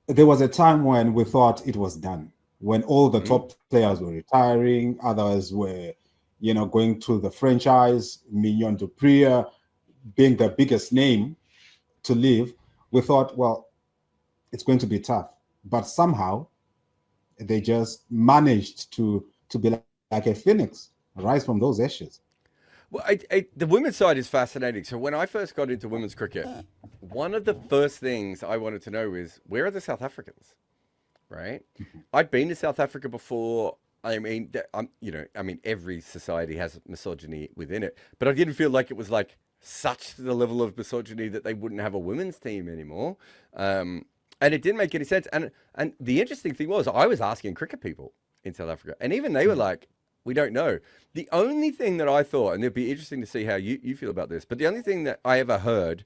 there was a time when we thought it was done, when all the Mm. top players were retiring, others were, going to the franchise, Mignon Dupria being the biggest name to leave. We thought, well, it's going to be tough. But somehow they just managed to be like a phoenix, rise from those ashes. Well, the women's side is fascinating. So when I first got into women's cricket, one of the first things I wanted to know is where are the South Africans, right? I'd been to South Africa before. I mean, I mean, every society has misogyny within it, but I didn't feel like it was like such the level of misogyny that they wouldn't have a women's team anymore. And it didn't make any sense. And the interesting thing was, I was asking cricket people in South Africa, and even they were like, "We don't know." The only thing that I thought, and it'd be interesting to see how you feel about this, but the only thing that I ever heard,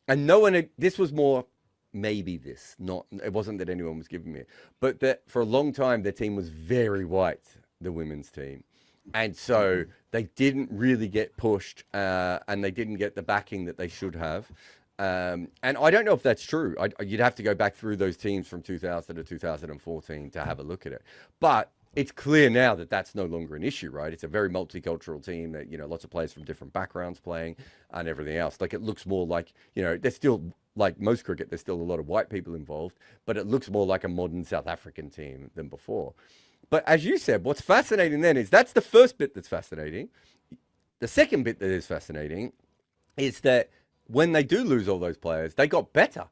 and no one, this was more maybe this, not, it wasn't that anyone was giving me it, but that for a long time, their team was very white, the women's team. And so they didn't really get pushed and they didn't get the backing that they should have. And I don't know if that's true. You'd have to go back through those teams from 2000 to 2014 to have a look at it. But it's clear now that that's no longer an issue, right? It's a very multicultural team that, lots of players from different backgrounds playing and everything else. Like it looks more like, there's still, like most cricket, there's still a lot of white people involved, but it looks more like a modern South African team than before. But as you said, what's fascinating then is that's the first bit that's fascinating. The second bit that is fascinating is that when they do lose all those players, they got better.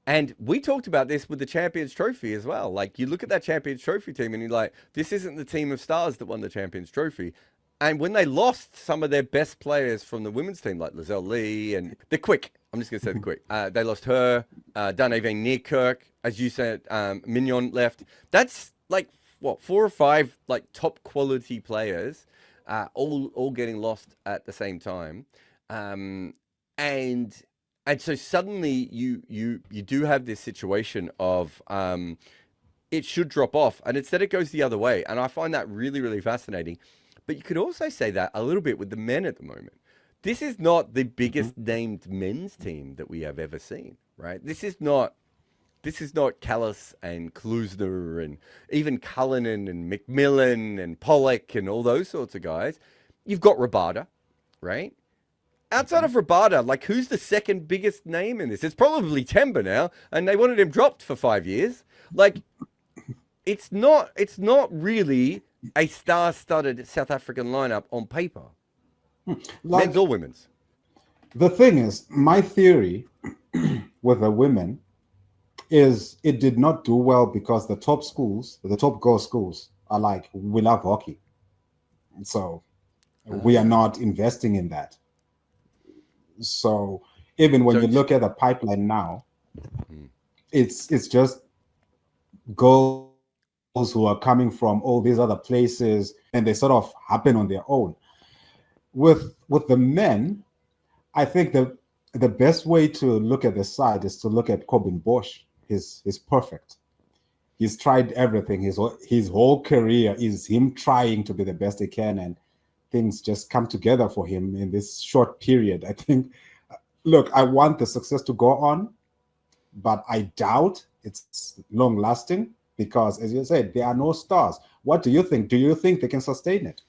And we talked about this with the Champions Trophy as well. Like you look at that Champions Trophy team and you're like, this isn't the team of stars that won the Champions Trophy. And when they lost some of their best players from the women's team, like Lizelle Lee and the quick, I'm just going to say the quick, they lost her, Dane van Niekerk, as you said, Mignon left. That's like, what, 4 or 5 like top quality players, all getting lost at the same time. And and so suddenly you do have this situation of it should drop off, and instead it goes the other way, and I find that really really fascinating. But you could also say that a little bit with the men at the moment. This is not the biggest named men's team that we have ever seen, right? This is not Callis and Klusner and even Cullinan and McMillan and Pollock and all those sorts of guys. You've got Rabada, right? Outside of Rabada, like who's the second biggest name in this? It's probably Temba now, and they wanted him dropped for 5 years. Like, it's not really a star-studded South African lineup on paper, men's Like or women's. the thing is, my theory with the women is it did not do well because the top schools, the top girls schools, are like, we love hockey, so we are Ah, not investing in that. So even when so you it's look at the pipeline now, mm, it's just girls who are coming from all these other places, and they sort of happen on their own. With the men, I think the best way to look at the side is to look at Corbin Bosch. He's perfect. He's tried everything. His whole career is him trying to be the best he can, and things just come together for him in this short period. I think. Look, I want the success to go on, but I doubt it's long lasting because, as you said, there are no stars. What do you think? Do you think they can sustain it?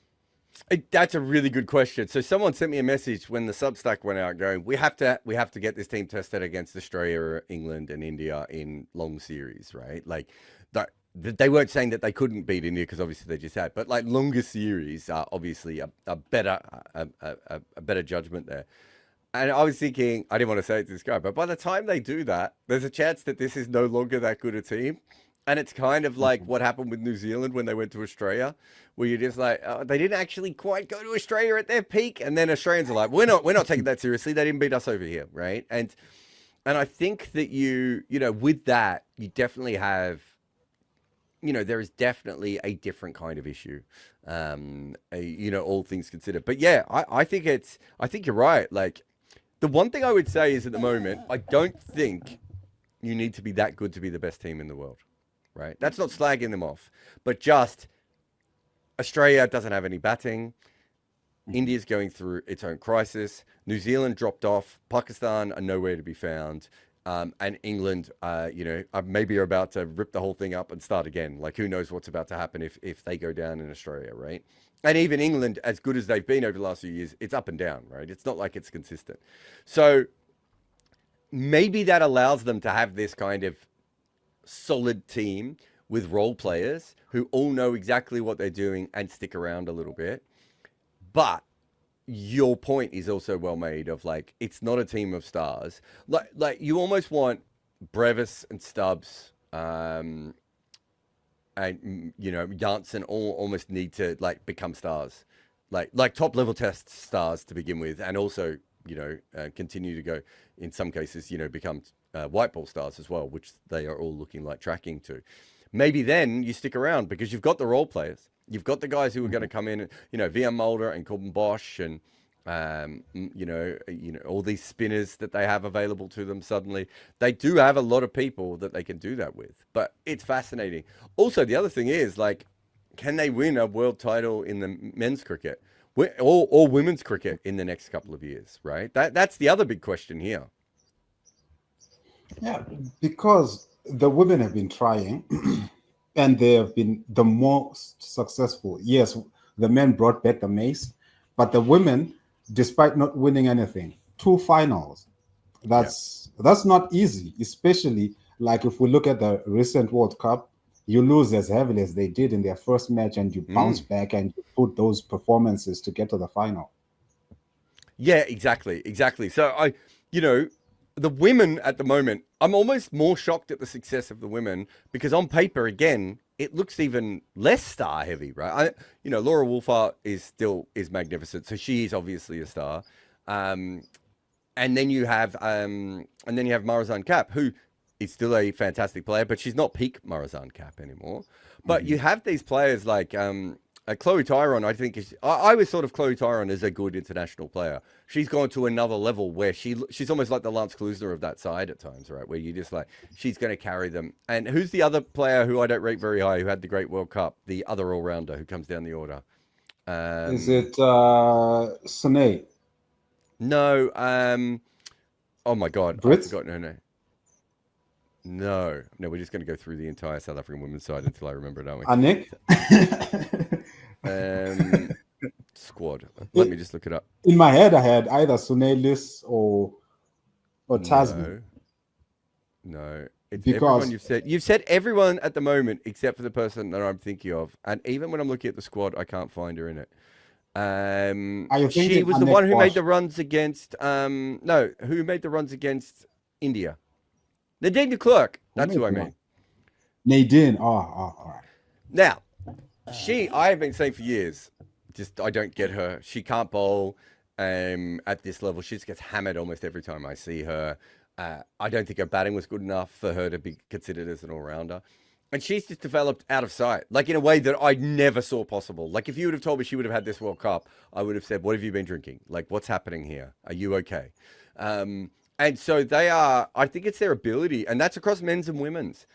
that's a really good question. So someone sent me a message when the Substack went out, going, "We have to get this team tested against Australia, England, and India in long series, right?" Like that. They weren't saying that they couldn't beat India because obviously they just had, but like longer series are obviously a better a better judgment there. And I was thinking, I didn't want to say it to this guy, but by the time they do that, there's a chance that this is no longer that good a team. And it's kind of like what happened with New Zealand when they went to Australia, where you're just like, oh, they didn't actually quite go to Australia at their peak, and then Australians are like, we're not taking that seriously. They didn't beat us over here, right? And I think that with that, you definitely have, there is definitely a different kind of issue, all things considered. But yeah, I think you're right. Like the one thing I would say is at the moment, I don't think you need to be that good to be the best team in the world, right? That's not slagging them off, but just Australia doesn't have any batting. India's going through its own crisis. New Zealand dropped off. Pakistan are nowhere to be found. and England, maybe are about to rip the whole thing up and start again. Like, who knows what's about to happen if they go down in Australia, right? And even England, as good as they've been over the last few years, it's up and down, right? It's not like it's consistent. So maybe that allows them to have this kind of solid team with role players who all know exactly what they're doing and stick around a little bit. But your point is also well made of like, it's not a team of stars. Like you almost want Brevis and Stubbs, and Janssen all almost need to like become stars, like top level test stars to begin with, and also continue to go in some cases, become white ball stars as well, which they are all looking like tracking to. Maybe then you stick around because you've got the role players. You've got the guys who are going to come in, VM Mulder and Corbin Bosch and, all these spinners that they have available to them suddenly. They do have a lot of people that they can do that with, but it's fascinating. Also, the other thing is, like, can they win a world title in the men's cricket or women's cricket in the next couple of years, right? That's the other big question here. Yeah, because the women have been trying and they have been the most successful. Yes, the men brought back the mace, but the women, despite not winning anything, 2 finals. That's not easy, especially like if we look at the recent World Cup, you lose as heavily as they did in their first match and you bounce back and you put those performances to get to the final. Yeah, exactly. So the women at the moment, I'm almost more shocked at the success of the women because on paper, again, it looks even less star heavy, right? Laura Wolfart is magnificent, so she is obviously a star. And then you have Marizan Kapp, who is still a fantastic player, but she's not peak Marizan Kapp anymore. But you have these players like Chloe Tyron. I think I always thought of Chloe Tyron as a good international player. She's gone to another level where she's almost like the Lance Klusner of that side at times, right? Where you just like she's going to carry them. And who's the other player who I don't rate very high who had the great World Cup? The other all rounder who comes down the order. Is it Sane? No. Oh my God, Brits? I've forgotten her name. No, we're just going to go through the entire South African women's side until I remember it, aren't we? Anik? Squad. Let me just look it up. In my head, I had either Sunelis or Tasman. No. It's Because everyone you've said. You've said everyone at the moment except for the person that I'm thinking of. And even when I'm looking at the squad, I can't find her in it. She was the one who made the runs against who made the runs against India. Nadine de Klerk. That's who I mean. Nadine. All right. Now, I have been saying for years, just I don't get her. She can't bowl at this level. She just gets hammered almost every time I see her. I don't think her batting was good enough for her to be considered as an all-rounder. And she's just developed out of sight, like in a way that I never saw possible. Like if you would have told me she would have had this World Cup, I would have said, what have you been drinking? Like, what's happening here? Are you okay? And so I think it's their ability, and that's across men's and women's.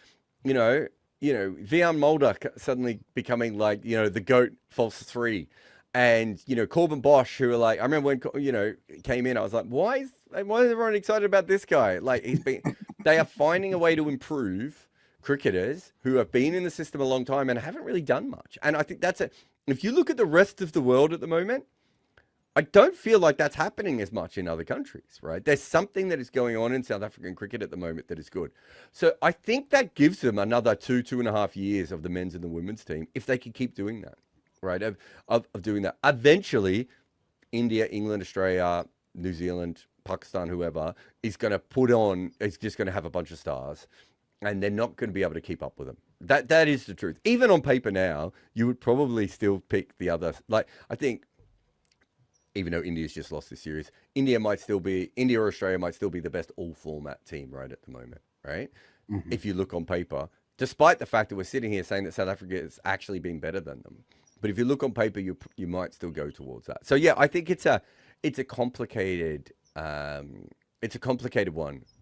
Vian Mulder suddenly becoming like, the GOAT false 3. And, Corbin Bosch, who are like, I remember when, came in, I was like, why is everyone excited about this guy? Like they are finding a way to improve cricketers who have been in the system a long time and haven't really done much. And I think that's it. If you look at the rest of the world at the moment, I don't feel like that's happening as much in other countries, right? There's something that is going on in South African cricket at the moment that is good. So I think that gives them another 2.5 years of the men's and the women's team if they can keep doing that, right? Of doing that. Eventually, India, England, Australia, New Zealand, Pakistan, whoever, is just going to have a bunch of stars, and they're not going to be able to keep up with them. That is the truth. Even on paper now, you would probably still pick the other. Like, I think, even though India's just lost this series, India or Australia might still be the best all-format team right at the moment, right? Mm-hmm. If you look on paper, despite the fact that we're sitting here saying that South Africa has actually been better than them. But if you look on paper, you might still go towards that. So yeah, I think it's a complicated one,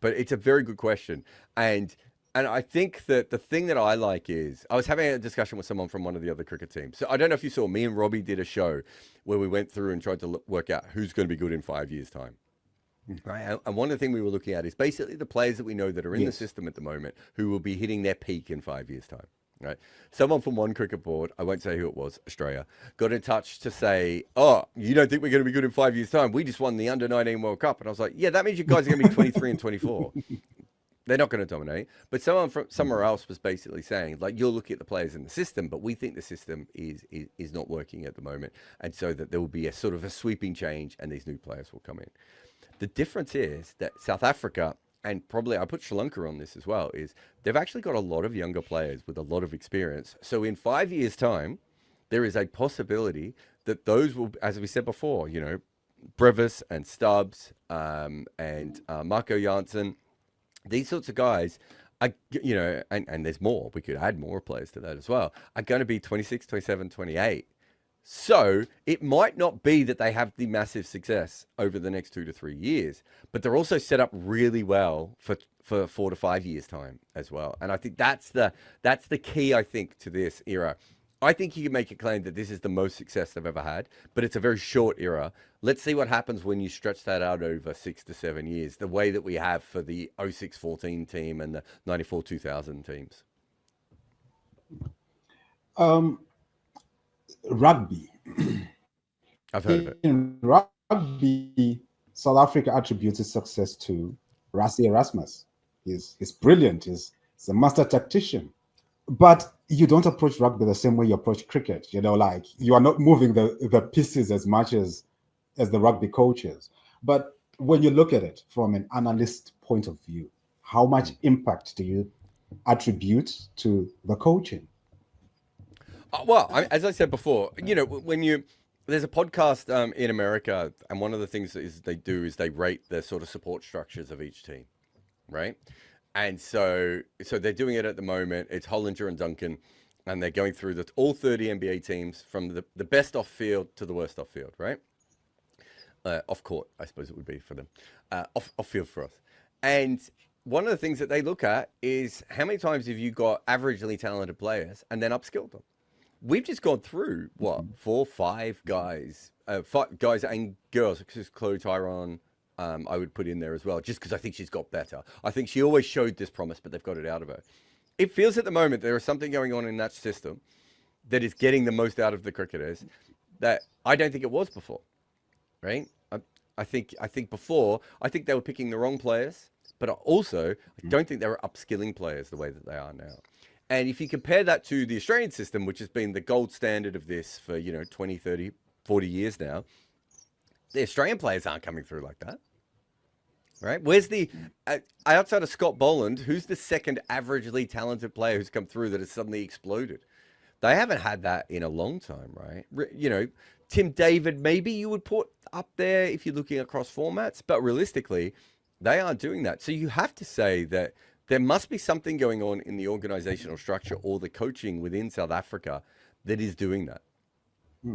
but it's a very good question. And I think that the thing that I like is, I was having a discussion with someone from one of the other cricket teams. So I don't know if you saw, me and Robbie did a show where we went through and tried to work out who's going to be good in 5 years' time. right? And one of the things we were looking at is basically the players that we know that are in the Yes. system at the moment who will be hitting their peak in 5 years' time. Right. Someone from one cricket board, I won't say who it was, Australia, got in touch to say, "Oh, you don't think we're going to be good in 5 years' time? We just won the under-19 World Cup." And I was like, "Yeah, that means you guys are going to be 23 and 24. They're not going to dominate." But someone from somewhere else was basically saying, like, you're looking at the players in the system, but we think the system is not working at the moment, and so that there will be a sort of a sweeping change, and these new players will come in. The difference is that South Africa, and probably I put Sri Lanka on this as well, is they've actually got a lot of younger players with a lot of experience. So in 5 years' time, there is a possibility that those will, as we said before, Brevis and Stubbs and Marco Janssen, these sorts of guys are, and there's more, we could add more players to that as well, are going to be 26, 27, 28. So it might not be that they have the massive success over the next 2 to 3 years, but they're also set up really well for 4 to 5 years time as well. And I think that's the key, I think, to this era. I think you can make a claim that this is the most success they've ever had, but it's a very short era. Let's see what happens when you stretch that out over 6 to 7 years, the way that we have for the 06-14 team and the 94-2000 teams. Rugby. I've heard of it. In rugby, South Africa attributes its success to Rassie Erasmus. He's brilliant. He's a master tactician. But you don't approach rugby the same way you approach cricket. Like you are not moving the pieces as much as the rugby coaches. But when you look at it from an analyst point of view, how much impact do you attribute to the coaching? Well, as I said before, there's a podcast in America, and one of the things is they rate the sort of support structures of each team, right? And so they're doing it at the moment. It's Hollinger and Duncan, and they're going through all 30 NBA teams from the best off field to the worst off field, right? Off court, I suppose it would be for them. Off field for us. And one of the things that they look at is how many times have you got averagely talented players and then upskilled them? We've just gone through 4, 5 guys, 5 guys and girls, because Chloe Tyron, I would put in there as well, just because I think she's got better. I think she always showed this promise, but they've got it out of her. It feels at the moment there is something going on in that system that is getting the most out of the cricketers that I don't think it was before, right? I think before, I think they were picking the wrong players, but also I don't think they were upskilling players the way that they are now. And if you compare that to the Australian system, which has been the gold standard of this for, 20, 30, 40 years now, the Australian players aren't coming through like that, right? Where's outside of Scott Boland, who's the second averagely talented player who's come through that has suddenly exploded? They haven't had that in a long time, right? Tim David, maybe you would put up there if you're looking across formats, but realistically, they aren't doing that. So you have to say that there must be something going on in the organizational structure or the coaching within South Africa that is doing that.